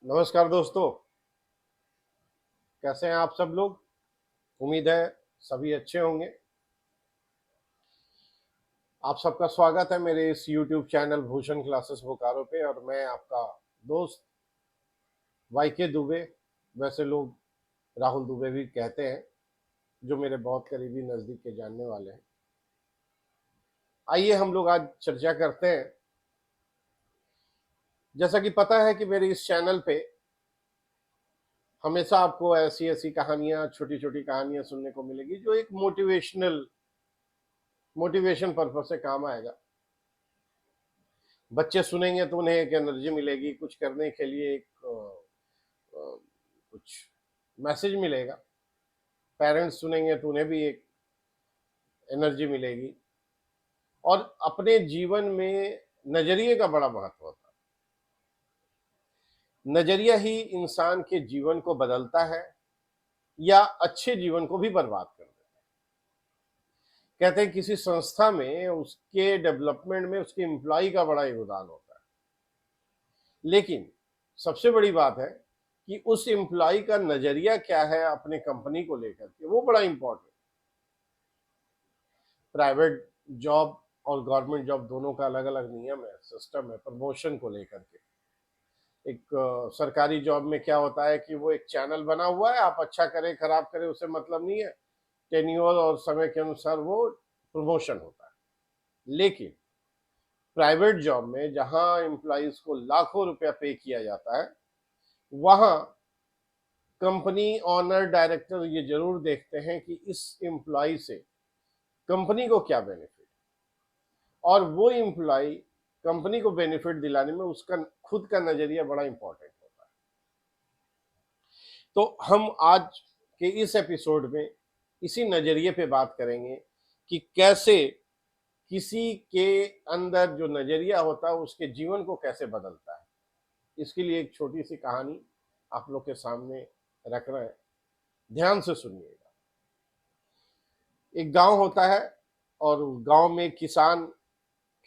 नमस्कार दोस्तों। कैसे हैं आप सब लोग? उम्मीद है सभी अच्छे होंगे। आप सबका स्वागत है मेरे इस YouTube channel Bhushan classes Bokaro पे, और मैं आपका दोस्त वाईके दुबे, वैसे लोग राहुल दुबे भी कहते हैं, जो मेरे बहुत करीबी नज़दीक के जानने वाले हैं। आइए हम लोग आज चर्चा करते हैं। जैसा कि पता है कि मेरे इस चैनल पे हमेशा आपको ऐसी ऐसी कहानियां, छोटी छोटी कहानियां सुनने को मिलेगी जो एक मोटिवेशन पर्पज से काम आएगा। बच्चे सुनेंगे तो उन्हें एक एनर्जी मिलेगी, कुछ करने के लिए एक कुछ मैसेज मिलेगा। पेरेंट्स सुनेंगे तो उन्हें भी एक एनर्जी मिलेगी। और अपने जीवन में नजरिए का बड़ा महत्व होता है। नजरिया ही इंसान के जीवन को बदलता है या अच्छे जीवन को भी बर्बाद कर देता है। कहते हैं किसी संस्था में उसके डेवलपमेंट में उसके एम्प्लॉय का बड़ा योगदान होता है, लेकिन सबसे बड़ी बात है कि उस एम्प्लॉय का नजरिया क्या है अपने कंपनी को लेकर के, वो बड़ा इंपॉर्टेंट। प्राइवेट जॉब और गवर्नमेंट जॉब दोनों का अलग अलग नियम है, सिस्टम है प्रमोशन को लेकर के। एक सरकारी जॉब में क्या होता है कि वो एक चैनल बना हुआ है, आप अच्छा करें खराब करें उससे मतलब नहीं है, टेन्योर और समय के अनुसार वो प्रमोशन होता है। लेकिन प्राइवेट जॉब में जहां एम्प्लॉइज को लाखों रुपया पे किया जाता है, वहां कंपनी ऑनर डायरेक्टर ये जरूर देखते हैं कि इस एम्प्लॉय से कंपनी को क्या बेनिफिट, और वो एम्प्लॉय कंपनी को बेनिफिट दिलाने में उसका खुद का नजरिया बड़ा इंपॉर्टेंट होता है। तो हम आज के इस एपिसोड में इसी नजरिए पे बात करेंगे कि कैसे किसी के अंदर जो नजरिया होता है उसके जीवन को कैसे बदलता है। इसके लिए एक छोटी सी कहानी आप लोग के सामने रख रहे हैं, ध्यान से सुनिएगा। एक गांव होता है और गांव में किसान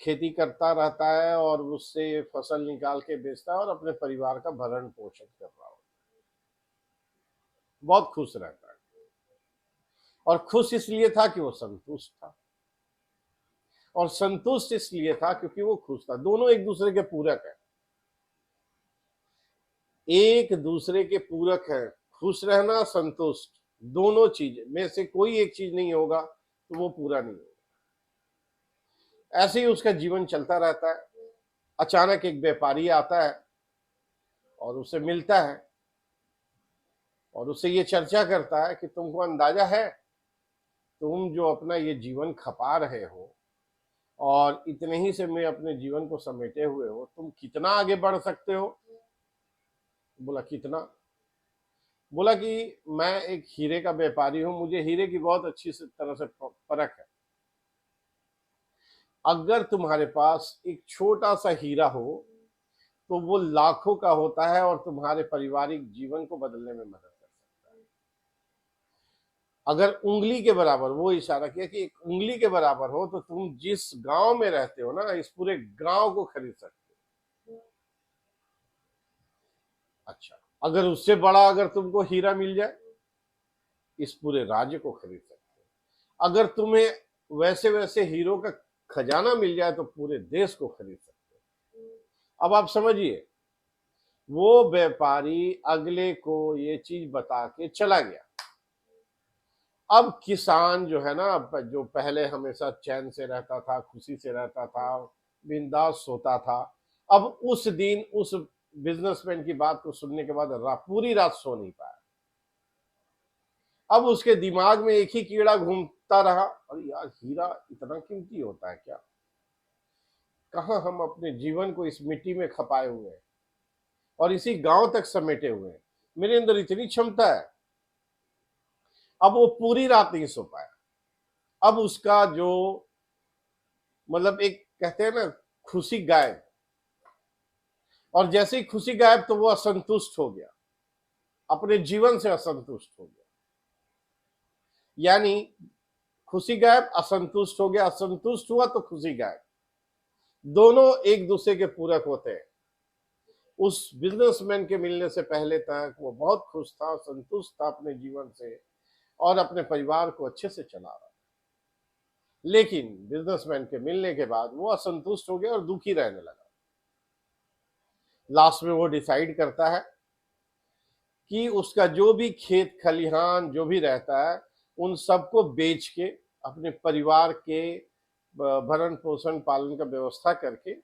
खेती करता रहता है और उससे फसल निकाल के बेचता है और अपने परिवार का भरण पोषण कर रहा होता है। बहुत खुश रहता है, और खुश इसलिए था कि वो संतुष्ट था, और संतुष्ट इसलिए था क्योंकि वो खुश था। दोनों एक दूसरे के पूरक है, एक दूसरे के पूरक है। खुश रहना, संतुष्ट, दोनों चीज में से कोई एक चीज नहीं होगा तो वो पूरा नहीं होगा। ऐसे ही उसका जीवन चलता रहता है। अचानक एक व्यापारी आता है और उसे मिलता है और उससे ये चर्चा करता है कि तुमको अंदाजा है, तुम जो अपना ये जीवन खपा रहे हो और इतने ही से में अपने जीवन को समेटे हुए हो, तुम कितना आगे बढ़ सकते हो? बोला कितना? बोला कि मैं एक हीरे का व्यापारी हूं, मुझे हीरे की बहुत अच्छी तरह से परख है। अगर तुम्हारे पास एक छोटा सा हीरा हो तो वो लाखों का होता है और तुम्हारे पारिवारिक जीवन को बदलने में मदद कर सकता है। अगर उंगली के बराबर, वो इशारा किया कि एक उंगली के बराबर हो, तो तुम जिस गांव में रहते हो ना, इस पूरे गांव को खरीद सकते हो। अच्छा, अगर उससे बड़ा अगर तुमको हीरा मिल जाए, इस पूरे राज्य को खरीद सकते हो। अगर तुम्हें वैसे वैसे हीरो का खजाना मिल जाए तो पूरे देश को खरीद सकते हो। अब आप समझिए, वो व्यापारी अगले को ये चीज बता के चला गया। अब किसान जो है ना, जो पहले हमेशा चैन से रहता था, खुशी से रहता था, बिंदास सोता था, अब उस दिन उस बिजनेसमैन की बात को सुनने के बाद पूरी रात सो नहीं पाया। अब उसके दिमाग में एक ही कीड़ा घूमता रहा, अरे यार, हीरा इतना कीमती होता है क्या? कहाँ हम अपने जीवन को इस मिट्टी में खपाए हुए हैं और इसी गांव तक समेटे हुए हैं। मेरे अंदर इतनी क्षमता है। अब वो पूरी रात नहीं सो पाया। अब उसका जो मतलब, एक कहते हैं ना, खुशी गायब। और जैसे ही खुशी गायब तो वो असंतुष्ट हो गया, अपने जीवन से असंतुष्ट हो गया। यानी खुशी गायब, असंतुष्ट हो गया, असंतुष्ट हुआ तो खुशी गायब। दोनों एक दूसरे के पूरक होते हैं। उस बिजनेसमैन के मिलने से पहले तक वो बहुत खुश था, संतुष्ट था अपने जीवन से और अपने परिवार को अच्छे से चला रहा। लेकिन बिजनेसमैन के मिलने के बाद वो असंतुष्ट हो गया और दुखी रहने लगा। लास्ट में वो डिसाइड करता है कि उसका जो भी खेत खलिहान जो भी रहता है उन सबको बेच के अपने परिवार के भरण पोषण पालन का व्यवस्था करके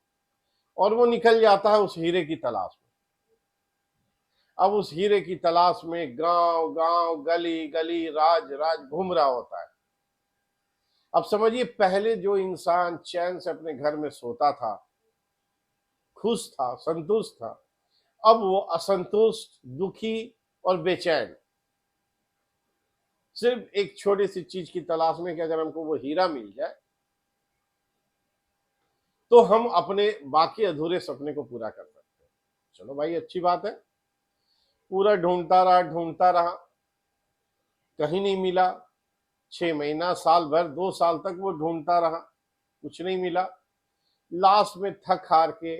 और वो निकल जाता है उस हीरे की तलाश में। अब उस हीरे की तलाश में गांव गांव गली गली राज राज घूम रहा होता है। अब समझिए, पहले जो इंसान चैन से अपने घर में सोता था, खुश था, संतुष्ट था, अब वो असंतुष्ट, दुखी और बेचैन, सिर्फ एक छोटी सी चीज की तलाश में कि अगर हमको वो हीरा मिल जाए तो हम अपने बाकी अधूरे सपने को पूरा कर सकते हैं। चलो भाई, अच्छी बात है। पूरा ढूंढता रहा, कहीं नहीं मिला। 6 महीना, साल भर, 2 साल तक वो ढूंढता रहा, कुछ नहीं मिला। लास्ट में थक हार के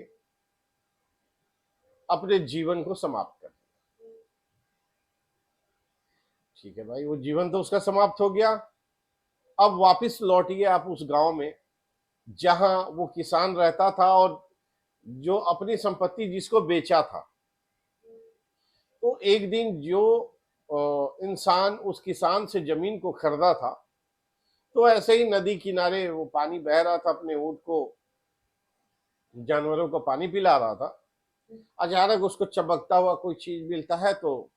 अपने जीवन को समाप्त कर दिया। ठीक है भाई, वो जीवन तो उसका समाप्त हो गया। अब वापस लौटिए आप उस गांव में जहां वो किसान रहता था और जो अपनी संपत्ति जिसको बेचा था। तो एक दिन जो इंसान उस किसान से जमीन को खरीदा था, तो ऐसे ही नदी किनारे वो पानी बह रहा था, अपने ऊंट को, जानवरों को पानी पिला रहा था। अचानक उसको चमकता हुआ कोई चीज मिलता है तो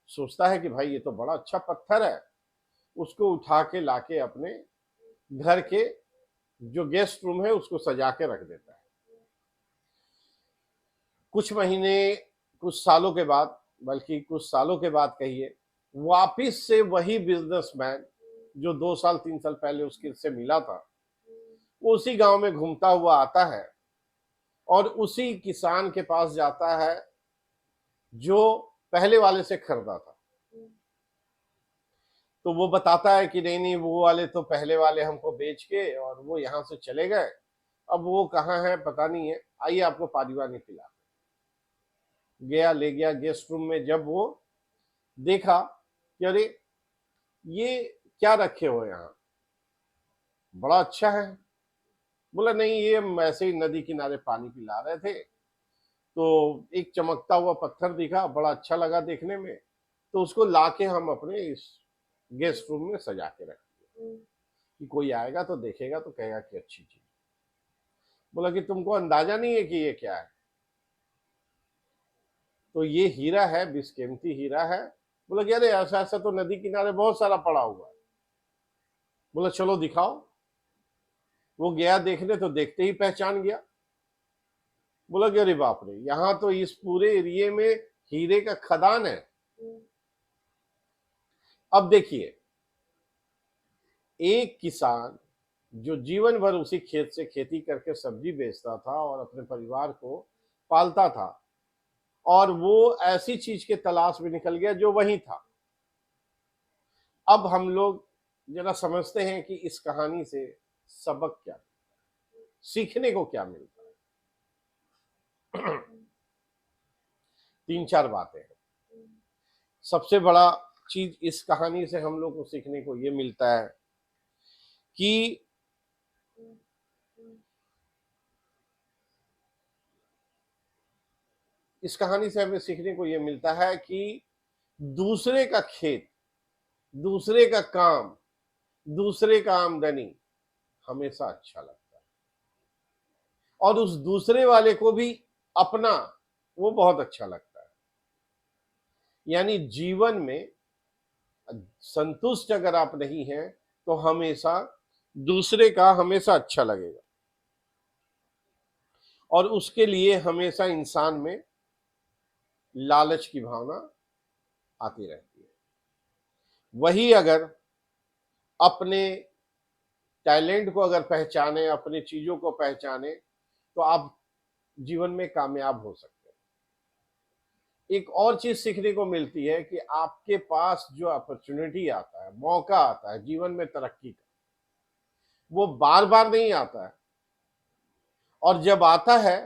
सोचता है कि भाई ये तो बड़ा अच्छा पत्थर है। उसको उठा के लाके अपने घर के जो गेस्ट रूम है उसको सजा के रख देता है। कुछ महीने, कुछ सालों के बाद, बल्कि कुछ सालों के बाद कहिए, वापिस से वही बिजनेसमैन जो 2 साल 3 साल पहले उसके से मिला था, वो उसी गांव में घूमता हुआ आता है और उसी किसान के पास जाता है जो पहले वाले से खरीदा था। तो वो बताता है कि नहीं नहीं, वो वाले तो पहले वाले हमको बेच के और वो यहाँ से चले गए, अब वो कहाँ है पता नहीं है, आइए आपको पानी वानी पिला। गया, ले गया गेस्ट रूम में। जब वो देखा कि अरे ये क्या रखे हो यहाँ, बड़ा अच्छा है। बोला नहीं, ये हम ऐसे ही नदी किनारे पानी पिला रहे थे, तो एक चमकता हुआ पत्थर दिखा, बड़ा अच्छा लगा देखने में, तो उसको लाके हम अपने इस गेस्ट रूम में सजा के रख दिए कि कोई आएगा तो देखेगा तो कहेगा कि अच्छी चीज। बोला कि तुमको अंदाजा नहीं है कि ये क्या है? तो ये हीरा है, बिस्कीमती हीरा है। बोला कि अरे ऐसा ऐसा तो नदी किनारे बहुत सारा पड़ा हुआ है। बोला चलो दिखाओ। वो गया देखने, तो देखते ही पहचान गया। बोला कि अरे बाप रे, यहाँ तो इस पूरे एरिए में हीरे का खदान है। अब देखिए, एक किसान जो जीवन भर उसी खेत से खेती करके सब्जी बेचता था और अपने परिवार को पालता था, और वो ऐसी चीज के तलाश में निकल गया जो वही था। अब हम लोग जरा समझते हैं कि इस कहानी से सबक क्या, सीखने को क्या मिलता है। 3 4 बातें हैं। सबसे बड़ा चीज इस कहानी से हम लोग को सीखने को ये मिलता है कि इस कहानी से हमें सीखने को ये मिलता है कि दूसरे का खेत, दूसरे का काम, दूसरे का आमदनी हमेशा अच्छा लगता है, और उस दूसरे वाले को भी अपना वो बहुत अच्छा लगता है। यानी जीवन में संतुष्ट अगर आप नहीं हैं तो हमेशा दूसरे का हमेशा अच्छा लगेगा, और उसके लिए हमेशा इंसान में लालच की भावना आती रहती है। वही अगर अपने टैलेंट को अगर पहचाने, अपनी चीजों को पहचाने, तो आप जीवन में कामयाब हो सकते हैं। एक और चीज सीखने को मिलती है कि आपके पास जो अपॉर्चुनिटी आता है, मौका आता है जीवन में तरक्की का, वो बार बार नहीं आता है। और जब आता है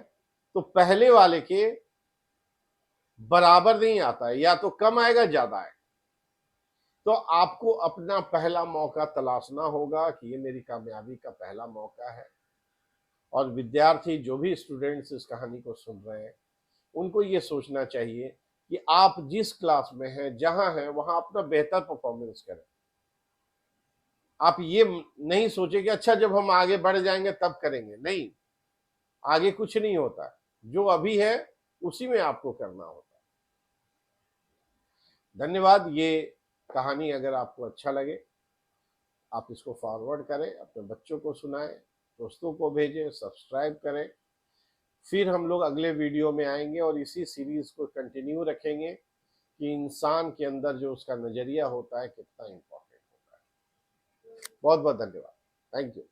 तो पहले वाले के बराबर नहीं आता है, या तो कम आएगा ज्यादा आएगा। तो आपको अपना पहला मौका तलाशना होगा कि ये मेरी कामयाबी का पहला मौका है। और विद्यार्थी जो भी स्टूडेंट्स इस कहानी को सुन रहे हैं, उनको ये सोचना चाहिए कि आप जिस क्लास में हैं, जहां हैं, वहां अपना बेहतर परफॉर्मेंस करें। आप ये नहीं सोचे कि अच्छा जब हम आगे बढ़ जाएंगे तब करेंगे, नहीं, आगे कुछ नहीं होता, जो अभी है उसी में आपको करना होता है। धन्यवाद। ये कहानी अगर आपको अच्छा लगे, आप इसको फॉरवर्ड करें, अपने बच्चों को सुनाएं, दोस्तों को भेजें, सब्सक्राइब करें। फिर हम लोग अगले वीडियो में आएंगे और इसी सीरीज को कंटिन्यू रखेंगे कि इंसान के अंदर जो उसका नजरिया होता है कितना इंपॉर्टेंट होता है। बहुत बहुत धन्यवाद। Thank you.